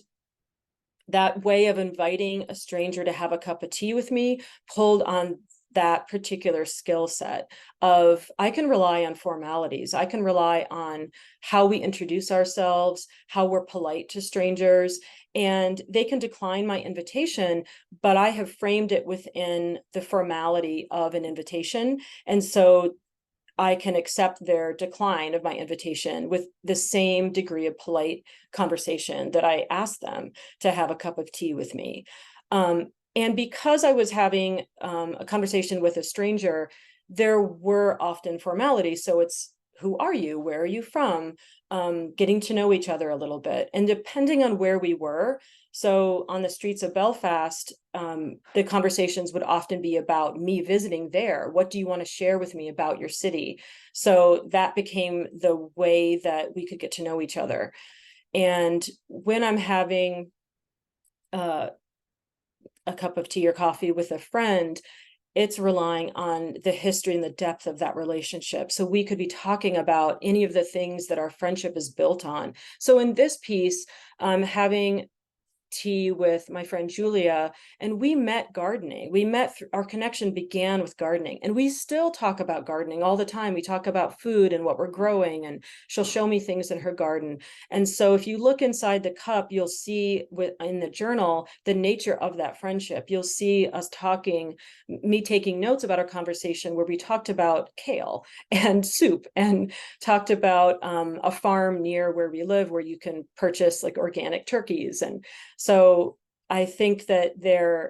that way of inviting a stranger to have a cup of tea with me pulled on that particular skill set of, I can rely on formalities. I can rely on how we introduce ourselves, how we're polite to strangers, and they can decline my invitation, but I have framed it within the formality of an invitation. And so I can accept their decline of my invitation with the same degree of polite conversation that I asked them to have a cup of tea with me. And because I was having a conversation with a stranger, there were often formalities. So it's, who are you? Where are you from? Getting to know each other a little bit. And depending on where we were, so on the streets of Belfast, the conversations would often be about me visiting there. What do you want to share with me about your city? So that became the way that we could get to know each other. And when I'm having a cup of tea or coffee with a friend, it's relying on the history and the depth of that relationship. So we could be talking about any of the things that our friendship is built on. So in this piece, having tea with my friend Julia, and we met gardening. Our connection began with gardening, and we still talk about gardening all the time. We talk about food and what we're growing, and she'll show me things in her garden. And so if you look inside the cup, you'll see in the journal the nature of that friendship. You'll see us talking, me taking notes about our conversation, where we talked about kale and soup, and talked about a farm near where we live where you can purchase like organic turkeys. And so I think that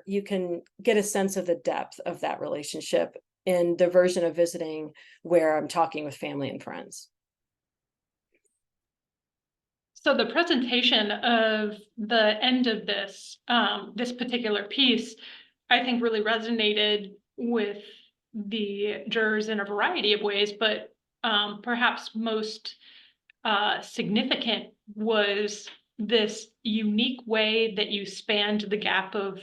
you can get a sense of the depth of that relationship in the version of visiting where I'm talking with family and friends. So the presentation of the end of this particular piece, I think really resonated with the jurors in a variety of ways, but perhaps most significant was this unique way that you spanned the gap of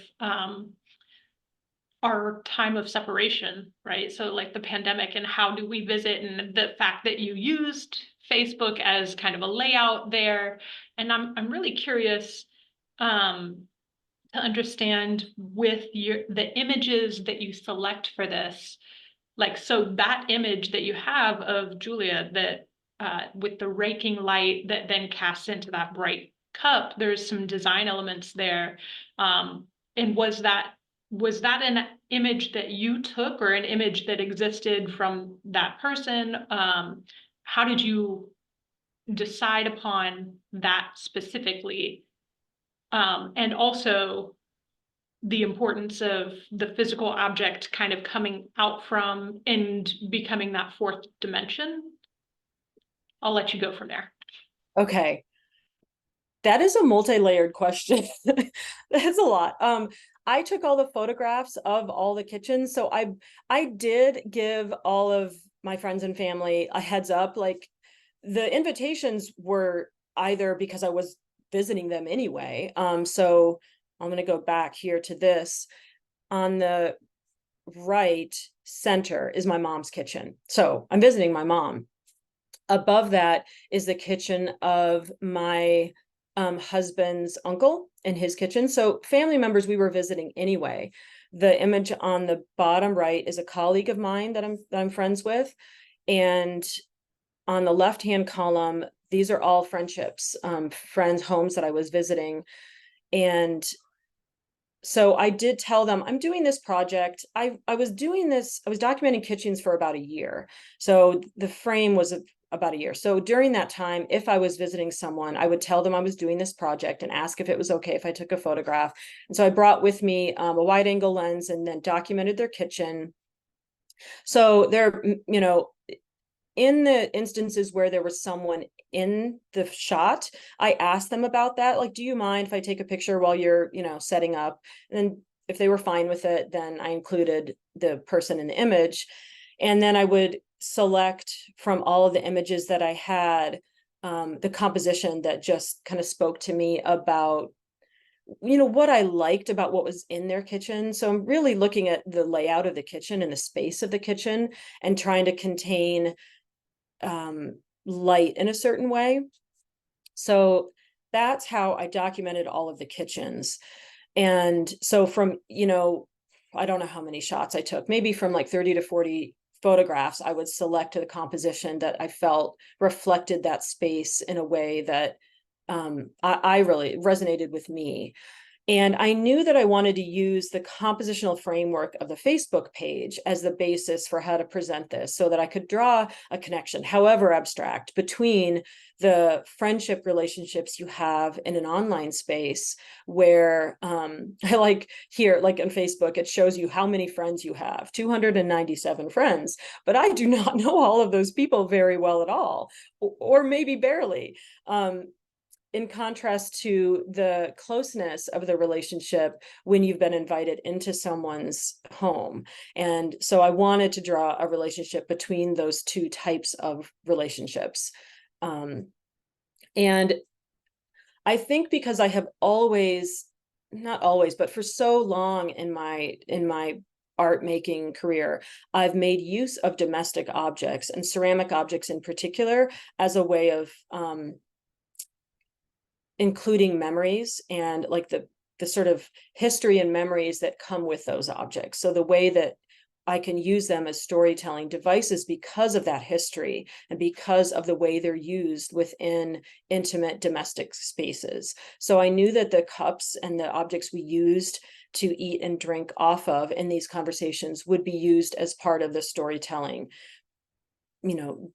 our time of separation, right? So like the pandemic and how do we visit, and the fact that you used Facebook as kind of a layout there. And I'm really curious to understand with the images that you select for this. Like, so that image that you have of Julia that with the raking light that then casts into that bright cup, there's some design elements there. And was that an image that you took or an image that existed from that person? How did you decide upon that specifically? And also the importance of the physical object kind of coming out from and becoming that fourth dimension. I'll let you go from there. Okay. That is a multi-layered question. That's a lot. I took all the photographs of all the kitchens. So I did give all of my friends and family a heads up. Like the invitations were either because I was visiting them anyway. So I'm going to go back here to this. On the right center is my mom's kitchen. So I'm visiting my mom. Above that is the kitchen of my husband's uncle in his kitchen. So family members we were visiting anyway. The image on the bottom right is a colleague of mine that I'm friends with. And on the left-hand column, these are all friendships, friends' homes that I was visiting. And so I did tell them I'm doing this project. I was documenting kitchens for about a year. So the frame was about a year. So during that time, if I was visiting someone, I would tell them I was doing this project and ask if it was okay if I took a photograph. And so I brought with me a wide angle lens and then documented their kitchen. So there, in the instances where there was someone in the shot, I asked them about that. Like, do you mind if I take a picture while you're, setting up? And then if they were fine with it, then I included the person in the image. And then I would select from all of the images that I had, the composition that just kind of spoke to me about what I liked about what was in their kitchen. So I'm really looking at the layout of the kitchen and the space of the kitchen and trying to contain light in a certain way. So that's how I documented all of the kitchens. And so from, I don't know how many shots I took, maybe from like 30 to 40 photographs, I would select the composition that I felt reflected that space in a way that I really resonated with me. And I knew that I wanted to use the compositional framework of the Facebook page as the basis for how to present this so that I could draw a connection, however abstract, between the friendship relationships you have in an online space where I like here, like on Facebook, it shows you how many friends you have, 297 friends, but I do not know all of those people very well at all, or maybe barely. In contrast to the closeness of the relationship when you've been invited into someone's home. And so I wanted to draw a relationship between those two types of relationships. And I think because I have always, not always, but for so long in my art making career, I've made use of domestic objects and ceramic objects in particular as a way of including memories and like the sort of history and memories that come with those objects. So the way that I can use them as storytelling devices because of that history and because of the way they're used within intimate domestic spaces. So I knew that the cups and the objects we used to eat and drink off of in these conversations would be used as part of the storytelling,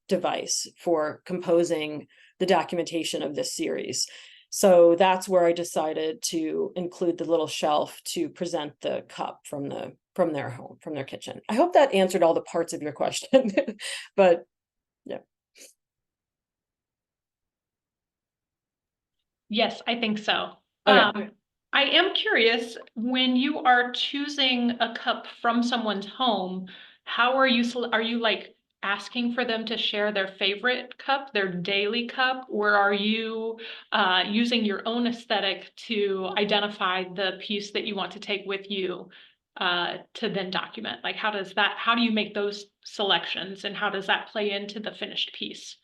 device for composing the documentation of this series. So that's where I decided to include the little shelf to present the cup from their home, from their kitchen. I hope that answered all the parts of your question, but yeah. Yes, I think so. Okay. I am curious, when you are choosing a cup from someone's home, how are you like asking for them to share their favorite cup, their daily cup, or are you using your own aesthetic to identify the piece that you want to take with you to then document? Like, how do you make those selections, and how does that play into the finished piece?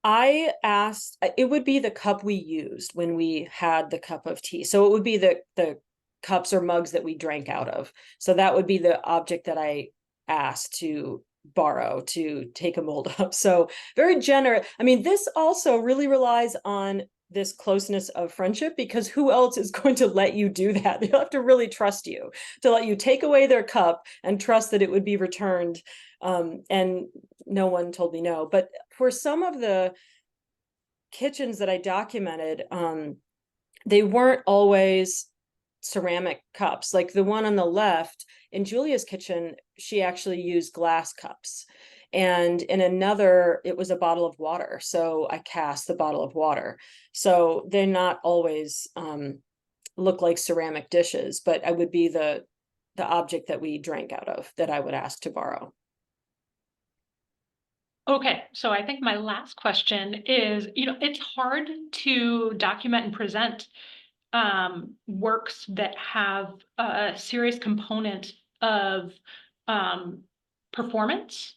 I asked, it would be the cup we used when we had the cup of tea. So it would be the cups or mugs that we drank out of. So that would be the object that I asked to borrow to take a mold up. So very generous. I mean, this also really relies on this closeness of friendship, because who else is going to let you do that? They'll have to really trust you to let you take away their cup and trust that it would be returned. And no one told me no. But for some of the kitchens that I documented, they weren't always ceramic cups. Like the one on the left in Julia's kitchen, she actually used glass cups. And in another, it was a bottle of water. So I cast the bottle of water. So they're not always look like ceramic dishes, but I would be the object that we drank out of that I would ask to borrow. Okay, so I think my last question is, it's hard to document and present works that have a serious component of um, performance.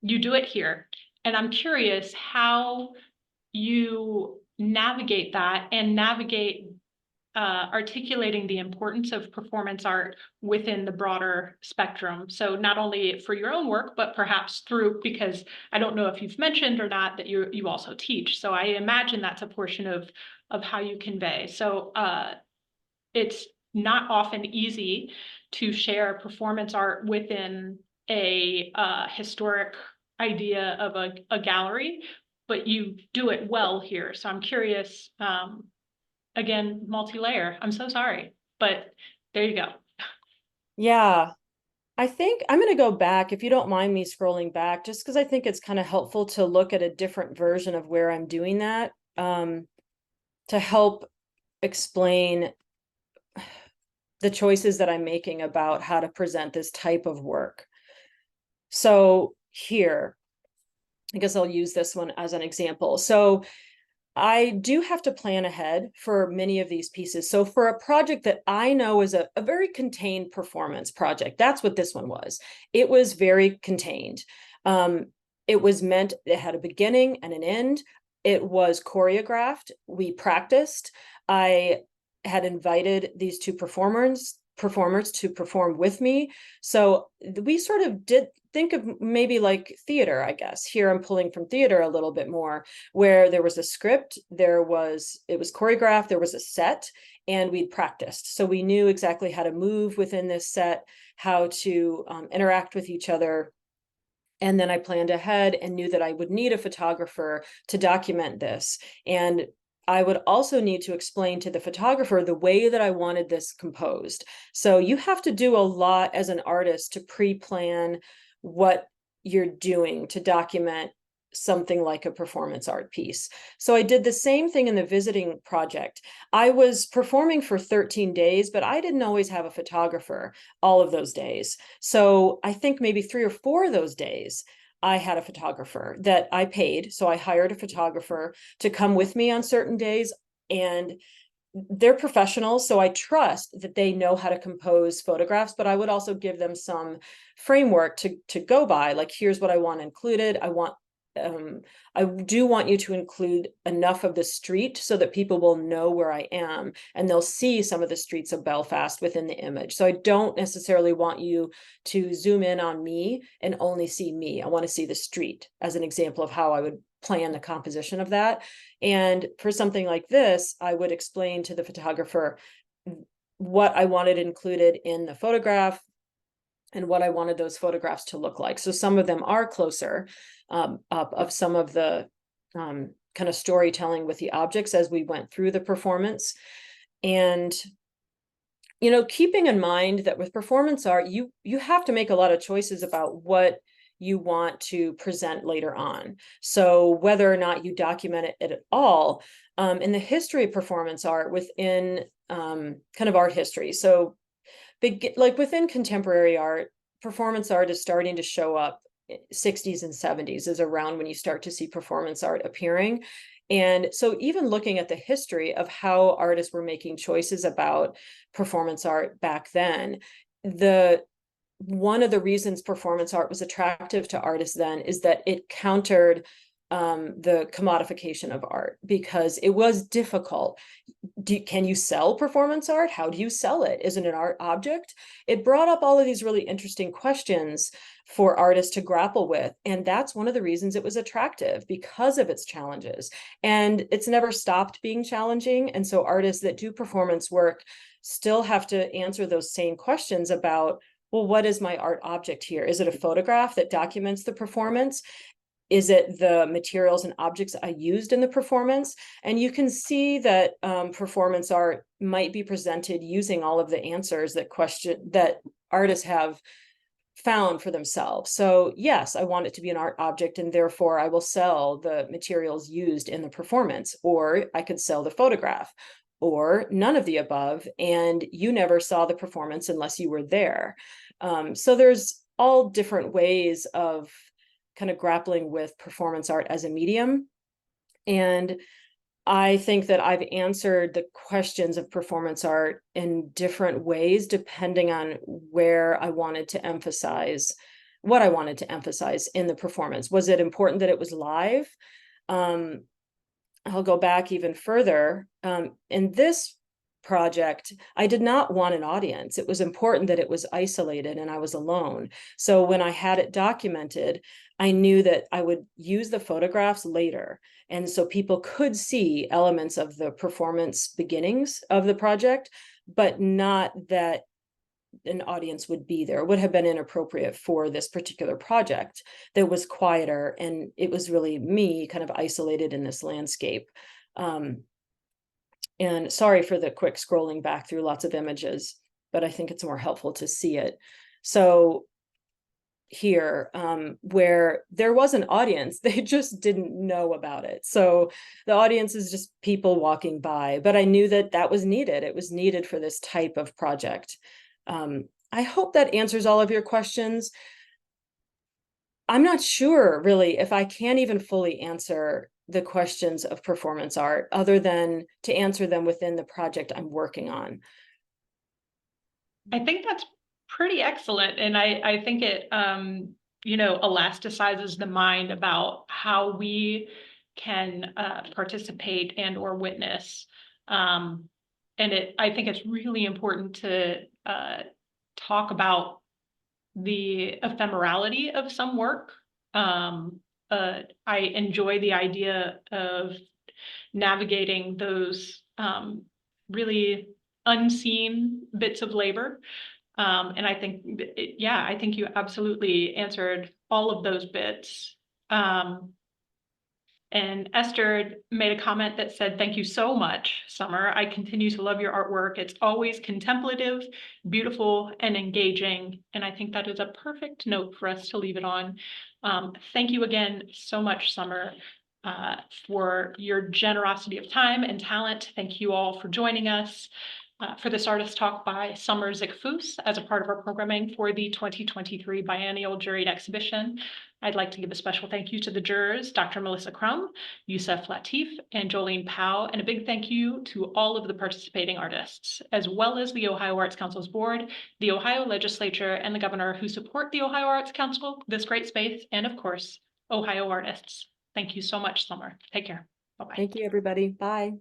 You do it here. And I'm curious how you navigate that and navigate articulating the importance of performance art within the broader spectrum. So not only for your own work, but perhaps through, because I don't know if you've mentioned or not that you also teach. So I imagine that's a portion of how you convey. So it's not often easy to share performance art within a historic idea of a gallery, but you do it well here. So I'm curious, again, multi-layer. I'm so sorry, but there you go. Yeah, I think I'm going to go back, if you don't mind me scrolling back, just because I think it's kind of helpful to look at a different version of where I'm doing that, to help explain the choices that I'm making about how to present this type of work. So here, I guess I'll use this one as an example. So I do have to plan ahead for many of these pieces. So for a project that I know is a very contained performance project, that's what this one was. It was very contained. It was meant, it had a beginning and an end. It was choreographed. We practiced. I had invited these two performers to perform with me. So we sort of did think of maybe like theater, I guess. Here I'm pulling from theater a little bit more, where there was a script, it was choreographed, there was a set, and we'd practiced. So we knew exactly how to move within this set, how to interact with each other. And then I planned ahead and knew that I would need a photographer to document this. And I would also need to explain to the photographer the way that I wanted this composed. So you have to do a lot as an artist to pre-plan what you're doing to document something like a performance art piece. So I did the same thing in the visiting project. I was performing for 13 days, but I didn't always have a photographer all of those days. So I think maybe 3 or 4 of those days, I had a photographer that I paid. So I hired a photographer to come with me on certain days, and they're professionals, so I trust that they know how to compose photographs, but I would also give them some framework to go by. Like, here's what I want included. I do want you to include enough of the street so that people will know where I am, and they'll see some of the streets of Belfast within the image. So I don't necessarily want you to zoom in on me and only see me. I want to see the street as an example of how I would plan the composition of that. And for something like this, I would explain to the photographer what I wanted included in the photograph and what I wanted those photographs to look like. So some of them are closer up of some of the kind of storytelling with the objects as we went through the performance. And keeping in mind that with performance art, you have to make a lot of choices about what you want to present later on. So whether or not you document it at all, in the history of performance art within kind of art history. So like within contemporary art, performance art is starting to show up 60s and 70s is around when you start to see performance art appearing. And so even looking at the history of how artists were making choices about performance art back then, one of the reasons performance art was attractive to artists then is that it countered the commodification of art, because it was difficult. Can you sell performance art? How do you sell it? Is it an art object? It brought up all of these really interesting questions for artists to grapple with. And that's one of the reasons it was attractive, because of its challenges. And it's never stopped being challenging. And so artists that do performance work still have to answer those same questions about, well, what is my art object here? Is it a photograph that documents the performance? Is it the materials and objects I used in the performance? And you can see that performance art might be presented using all of the answers that artists have found for themselves. So yes, I want it to be an art object, and therefore I will sell the materials used in the performance, or I could sell the photograph, or none of the above, and you never saw the performance unless you were there. So there's all different ways of kind of grappling with performance art as a medium. And I think that I've answered the questions of performance art in different ways, depending on where I wanted to emphasize, what I wanted to emphasize in the performance. Was it important that it was live? I'll go back even further. In this project, I did not want an audience. It was important that it was isolated and I was alone. So when I had it documented, I knew that I would use the photographs later. And so people could see elements of the performance beginnings of the project, but not that an audience would be there. It would have been inappropriate for this particular project that was quieter, and it was really me kind of isolated in this landscape. And sorry for the quick scrolling back through lots of images, but I think it's more helpful to see it. So here, where there was an audience, they just didn't know about it. So the audience is just people walking by, but I knew that that was needed. It was needed for this type of project. I hope that answers all of your questions. I'm not sure really if I can even fully answer the questions of performance art, other than to answer them within the project I'm working on. I think that's pretty excellent. And I think it, elasticizes the mind about how we can participate and or witness. I think it's really important to talk about the ephemerality of some work. I enjoy the idea of navigating those really unseen bits of labor. And I think, I think you absolutely answered all of those bits. And Esther made a comment that said, "Thank you so much, Summer. I continue to love your artwork. It's always contemplative, beautiful, and engaging." And I think that is a perfect note for us to leave it on. Thank you again so much, Summer, for your generosity of time and talent. Thank you all for joining us for this artist talk by Summer Zickefoose as a part of our programming for the 2023 Biennial Juried exhibition. I'd like to give a special thank you to the jurors, Dr. Melissa Crum, Yusef Latif, and Jolene Powell, and a big thank you to all of the participating artists, as well as the Ohio Arts Council's board, the Ohio legislature, and the governor who support the Ohio Arts Council, this great space, and of course, Ohio artists. Thank you so much, Summer. Take care. Bye-bye. Thank you, everybody. Bye.